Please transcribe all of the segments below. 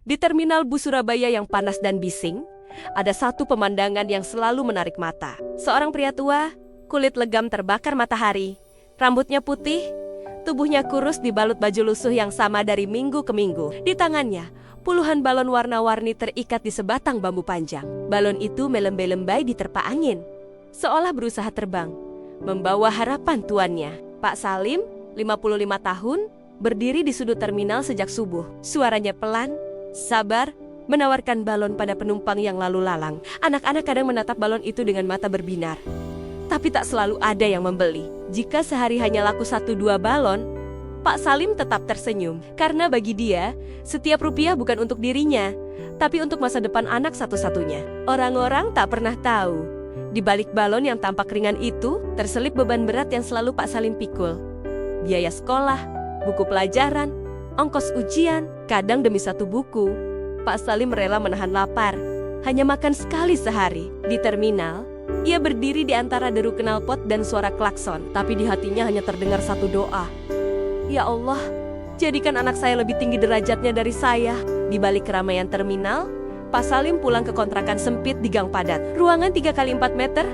Di terminal bus Surabaya yang panas dan bising, ada satu pemandangan yang selalu menarik mata. Seorang pria tua, kulit legam terbakar matahari, rambutnya putih, tubuhnya kurus dibalut baju lusuh yang sama dari minggu ke minggu. Di tangannya, puluhan balon warna-warni terikat di sebatang bambu panjang. Balon itu melembai-lembai diterpa angin, seolah berusaha terbang, membawa harapan tuannya. Pak Salim, 55 tahun, berdiri di sudut terminal sejak subuh. Suaranya pelan, sabar, menawarkan balon pada penumpang yang lalu lalang. Anak-anak kadang menatap balon itu dengan mata berbinar, tapi tak selalu ada yang membeli. Jika sehari hanya laku 1-2 balon, Pak Salim tetap tersenyum. Karena bagi dia, setiap rupiah bukan untuk dirinya, tapi untuk masa depan anak satu-satunya. Orang-orang tak pernah tahu, di balik balon yang tampak ringan itu, terselip beban berat yang selalu Pak Salim pikul. Biaya sekolah, buku pelajaran, ongkos ujian, kadang demi satu buku, Pak Salim rela menahan lapar, hanya makan sekali sehari. Di terminal, ia berdiri di antara deru knalpot dan suara klakson, tapi di hatinya hanya terdengar satu doa. Ya Allah, jadikan anak saya lebih tinggi derajatnya dari saya. Di balik keramaian terminal, Pak Salim pulang ke kontrakan sempit di gang padat. Ruangan 3x4 meter,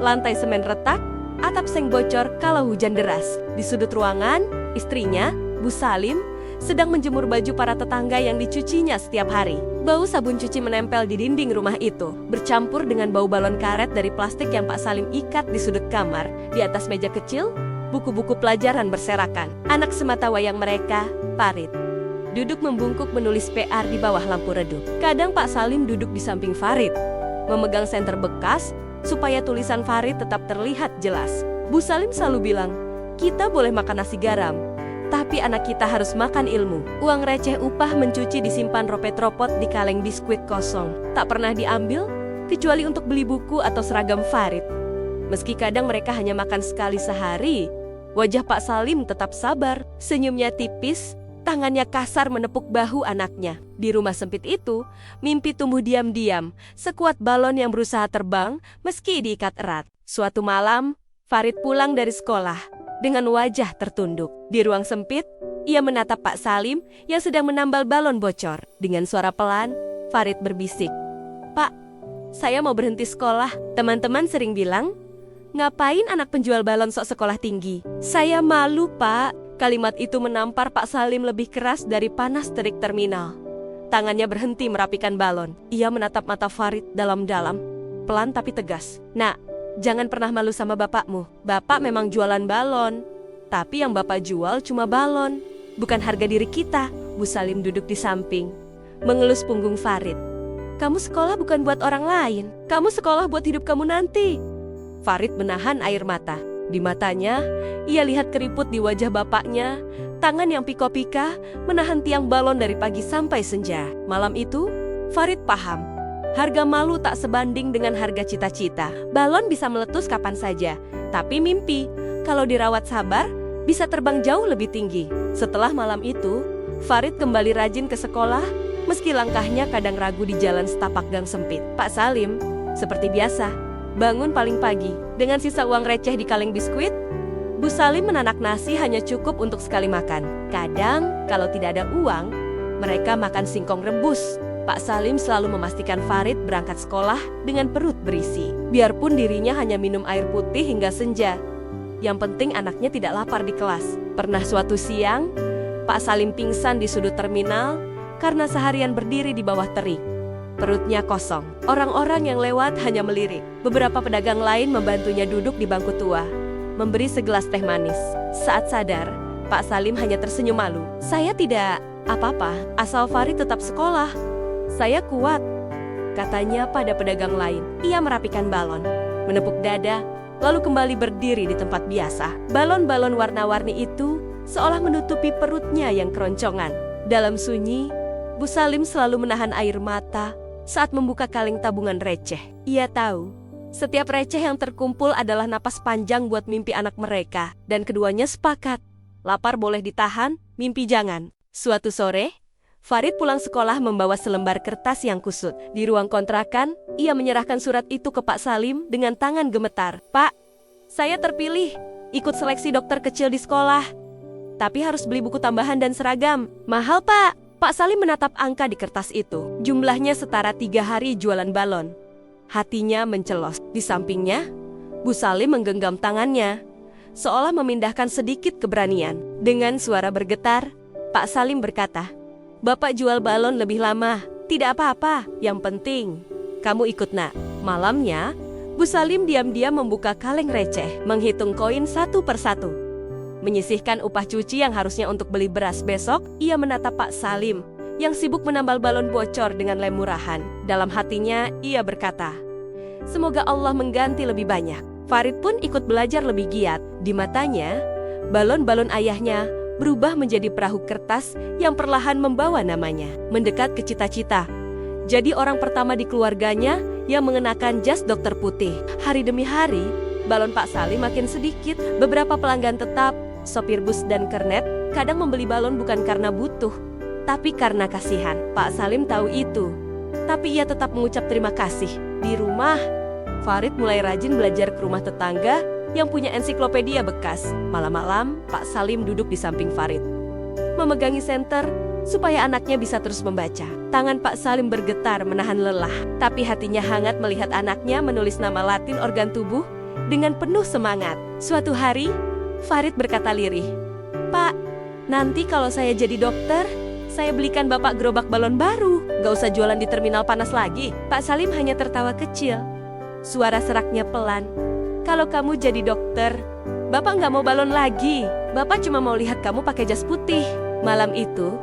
lantai semen retak, atap seng bocor kalau hujan deras. Di sudut ruangan, istrinya, Bu Salim, sedang menjemur baju para tetangga yang dicucinya setiap hari. Bau sabun cuci menempel di dinding rumah itu, bercampur dengan bau balon karet dari plastik yang Pak Salim ikat di sudut kamar. Di atas meja kecil, buku-buku pelajaran berserakan. Anak sematawayang mereka, Farid, duduk membungkuk menulis PR di bawah lampu redup. Kadang Pak Salim duduk di samping Farid, memegang senter bekas supaya tulisan Farid tetap terlihat jelas. Bu Salim selalu bilang, kita boleh makan nasi garam, tapi anak kita harus makan ilmu. Uang receh upah mencuci disimpan ropet-ropot di kaleng biskuit kosong. Tak pernah diambil, kecuali untuk beli buku atau seragam Farid. Meski kadang mereka hanya makan sekali sehari, wajah Pak Salim tetap sabar. Senyumnya tipis, tangannya kasar menepuk bahu anaknya. Di rumah sempit itu, mimpi tumbuh diam-diam, sekuat balon yang berusaha terbang meski diikat erat. Suatu malam, Farid pulang dari sekolah dengan wajah tertunduk. Di ruang sempit, ia menatap Pak Salim yang sedang menambal balon bocor. Dengan suara pelan, Farid berbisik, "Pak, saya mau berhenti sekolah. Teman-teman sering bilang, ngapain anak penjual balon sok sekolah tinggi? Saya malu, Pak." Kalimat itu menampar Pak Salim lebih keras dari panas terik terminal. Tangannya berhenti merapikan balon. Ia menatap mata Farid dalam-dalam, pelan tapi tegas. "Nak, jangan pernah malu sama bapakmu. Bapak memang jualan balon, tapi yang bapak jual cuma balon, bukan harga diri kita." Bu Salim duduk di samping, mengelus punggung Farid. "Kamu sekolah bukan buat orang lain, kamu sekolah buat hidup kamu nanti." Farid menahan air mata. Di matanya, ia lihat keriput di wajah bapaknya, tangan yang pika-pika menahan tiang balon dari pagi sampai senja. Malam itu, Farid paham, harga malu tak sebanding dengan harga cita-cita. Balon bisa meletus kapan saja, tapi mimpi, kalau dirawat sabar, bisa terbang jauh lebih tinggi. Setelah malam itu, Farid kembali rajin ke sekolah, meski langkahnya kadang ragu di jalan setapak gang sempit. Pak Salim, seperti biasa, bangun paling pagi. Dengan sisa uang receh di kaleng biskuit, Bu Salim menanak nasi hanya cukup untuk sekali makan. Kadang, kalau tidak ada uang, mereka makan singkong rebus. Pak Salim selalu memastikan Farid berangkat sekolah dengan perut berisi. Biarpun dirinya hanya minum air putih hingga senja, yang penting anaknya tidak lapar di kelas. Pernah suatu siang, Pak Salim pingsan di sudut terminal karena seharian berdiri di bawah terik. Perutnya kosong. Orang-orang yang lewat hanya melirik. Beberapa pedagang lain membantunya duduk di bangku tua, memberi segelas teh manis. Saat sadar, Pak Salim hanya tersenyum malu. "Saya tidak apa-apa, asal Farid tetap sekolah. Saya kuat," katanya pada pedagang lain. Ia merapikan balon, menepuk dada, lalu kembali berdiri di tempat biasa. Balon-balon warna-warni itu seolah menutupi perutnya yang keroncongan. Dalam sunyi, Bu Salim selalu menahan air mata saat membuka kaleng tabungan receh. Ia tahu, setiap receh yang terkumpul adalah napas panjang buat mimpi anak mereka. Dan keduanya sepakat, lapar boleh ditahan, mimpi jangan. Suatu sore, Farid pulang sekolah membawa selembar kertas yang kusut. Di ruang kontrakan, ia menyerahkan surat itu ke Pak Salim dengan tangan gemetar. "Pak, saya terpilih, ikut seleksi dokter kecil di sekolah. Tapi harus beli buku tambahan dan seragam." "Mahal, Pak." Pak Salim menatap angka di kertas itu. Jumlahnya setara 3 hari jualan balon. Hatinya mencelos. Di sampingnya, Bu Salim menggenggam tangannya, seolah memindahkan sedikit keberanian. Dengan suara bergetar, Pak Salim berkata, "Bapak jual balon lebih lama, tidak apa-apa. Yang penting, kamu ikut nak." Malamnya, Bu Salim diam-diam membuka kaleng receh, menghitung koin satu persatu. Menyisihkan upah cuci yang harusnya untuk beli beras besok, ia menatap Pak Salim yang sibuk menambal balon bocor dengan lem murahan. Dalam hatinya, ia berkata, "Semoga Allah mengganti lebih banyak." Farid pun ikut belajar lebih giat. Di matanya, balon-balon ayahnya berubah menjadi perahu kertas yang perlahan membawa namanya, mendekat ke cita-cita. Jadi orang pertama di keluarganya yang mengenakan jas dokter putih. Hari demi hari, balon Pak Salim makin sedikit. Beberapa pelanggan tetap, sopir bus dan kernet, kadang membeli balon bukan karena butuh, tapi karena kasihan. Pak Salim tahu itu, tapi ia tetap mengucap terima kasih. Di rumah, Farid mulai rajin belajar ke rumah tetangga yang punya ensiklopedia bekas. Malam-malam, Pak Salim duduk di samping Farid, memegangi senter supaya anaknya bisa terus membaca. Tangan Pak Salim bergetar menahan lelah, tapi hatinya hangat melihat anaknya menulis nama Latin organ tubuh dengan penuh semangat. Suatu hari, Farid berkata lirih, "Pak, nanti kalau saya jadi dokter, saya belikan Bapak gerobak balon baru. Gak usah jualan di terminal panas lagi." Pak Salim hanya tertawa kecil. Suara seraknya pelan. "Kalau kamu jadi dokter, Bapak gak mau balon lagi. Bapak cuma mau lihat kamu pakai jas putih." Malam itu,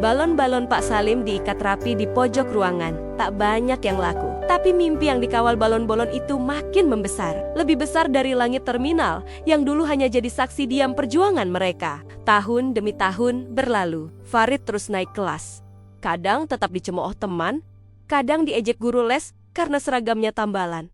balon-balon Pak Salim diikat rapi di pojok ruangan. Tak banyak yang laku, tapi mimpi yang dikawal balon-balon itu makin membesar. Lebih besar dari langit terminal yang dulu hanya jadi saksi diam perjuangan mereka. Tahun demi tahun berlalu. Farid terus naik kelas. Kadang tetap dicemooh teman, kadang diejek guru les karena seragamnya tambalan.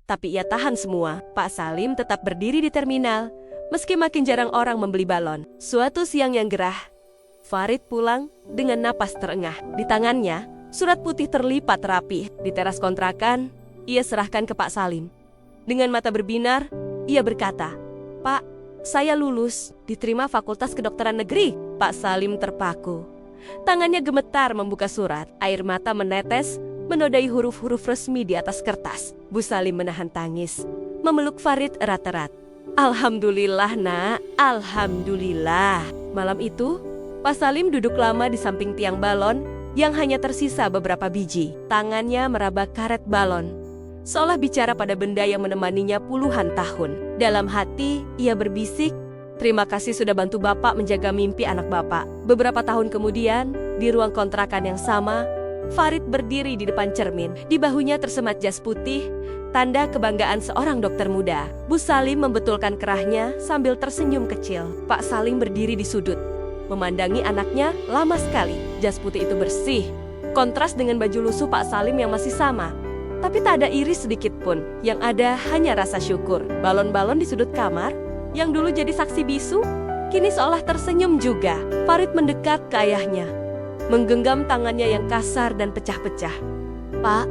Tapi ia tahan semua. Pak Salim tetap berdiri di terminal, meski makin jarang orang membeli balon. Suatu siang yang gerah, Farid pulang dengan napas terengah. Di tangannya, surat putih terlipat rapi. Di teras kontrakan, ia serahkan ke Pak Salim. Dengan mata berbinar, ia berkata, "Pak, saya lulus, diterima Fakultas Kedokteran Negeri." Pak Salim terpaku. Tangannya gemetar membuka surat. Air mata menetes, menodai huruf-huruf resmi di atas kertas. Bu Salim menahan tangis, memeluk Farid erat-erat. "Alhamdulillah nak, alhamdulillah." Malam itu, Pak Salim duduk lama di samping tiang balon yang hanya tersisa beberapa biji. Tangannya meraba karet balon, seolah bicara pada benda yang menemaninya puluhan tahun. Dalam hati, ia berbisik, "Terima kasih sudah bantu Bapak menjaga mimpi anak Bapak." Beberapa tahun kemudian, di ruang kontrakan yang sama, Farid berdiri di depan cermin. Di bahunya tersemat jas putih, tanda kebanggaan seorang dokter muda. Bu Salim membetulkan kerahnya sambil tersenyum kecil. Pak Salim berdiri di sudut, memandangi anaknya lama sekali. Jas putih itu bersih, kontras dengan baju lusuh Pak Salim yang masih sama. Tapi tak ada iri sedikit pun, yang ada hanya rasa syukur. Balon-balon di sudut kamar, yang dulu jadi saksi bisu, kini seolah tersenyum juga. Farid mendekat ke ayahnya, menggenggam tangannya yang kasar dan pecah-pecah. "Pak,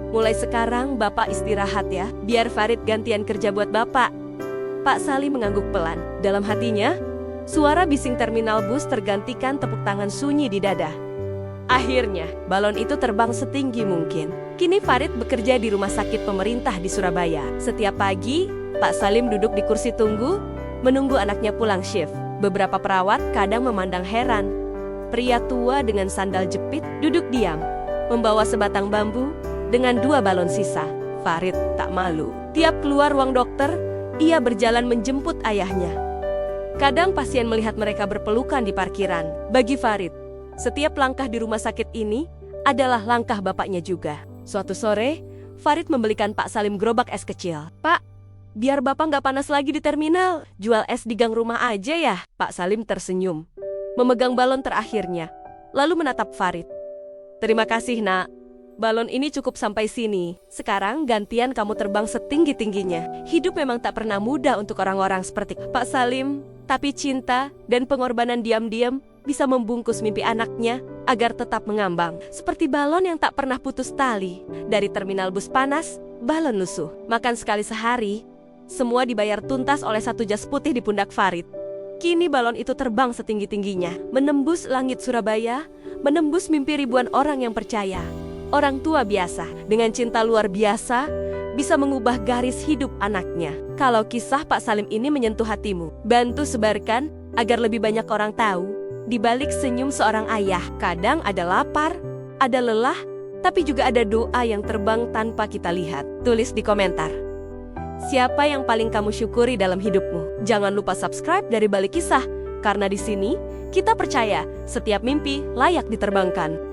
mulai sekarang Bapak istirahat ya, biar Farid gantian kerja buat Bapak." Pak Salim mengangguk pelan. Dalam hatinya, suara bising terminal bus tergantikan tepuk tangan sunyi di dada. Akhirnya, balon itu terbang setinggi mungkin. Kini Farid bekerja di rumah sakit pemerintah di Surabaya. Setiap pagi, Pak Salim duduk di kursi tunggu, menunggu anaknya pulang shift. Beberapa perawat kadang memandang heran. Pria tua dengan sandal jepit duduk diam, membawa sebatang bambu dengan 2 balon sisa. Farid tak malu. Tiap keluar ruang dokter, ia berjalan menjemput ayahnya. Kadang pasien melihat mereka berpelukan di parkiran. Bagi Farid, setiap langkah di rumah sakit ini adalah langkah bapaknya juga. Suatu sore, Farid membelikan Pak Salim gerobak es kecil. "Pak, biar Bapak nggak panas lagi di terminal, jual es di gang rumah aja ya." Pak Salim tersenyum, memegang balon terakhirnya, lalu menatap Farid. "Terima kasih nak, balon ini cukup sampai sini. Sekarang gantian kamu terbang setinggi-tingginya." Hidup memang tak pernah mudah untuk orang-orang seperti Pak Salim, tapi cinta dan pengorbanan diam-diam bisa membungkus mimpi anaknya agar tetap mengambang. Seperti balon yang tak pernah putus tali. Dari terminal bus panas, balon lusuh. Makan sekali sehari, semua dibayar tuntas oleh satu jas putih di pundak Farid. Kini balon itu terbang setinggi-tingginya, menembus langit Surabaya, menembus mimpi ribuan orang yang percaya. Orang tua biasa, dengan cinta luar biasa, bisa mengubah garis hidup anaknya. Kalau kisah Pak Salim ini menyentuh hatimu, bantu sebarkan agar lebih banyak orang tahu. Di balik senyum seorang ayah, kadang ada lapar, ada lelah, tapi juga ada doa yang terbang tanpa kita lihat. Tulis di komentar. Siapa yang paling kamu syukuri dalam hidupmu? Jangan lupa subscribe dari Balik Kisah, karena di sini kita percaya setiap mimpi layak diterbangkan.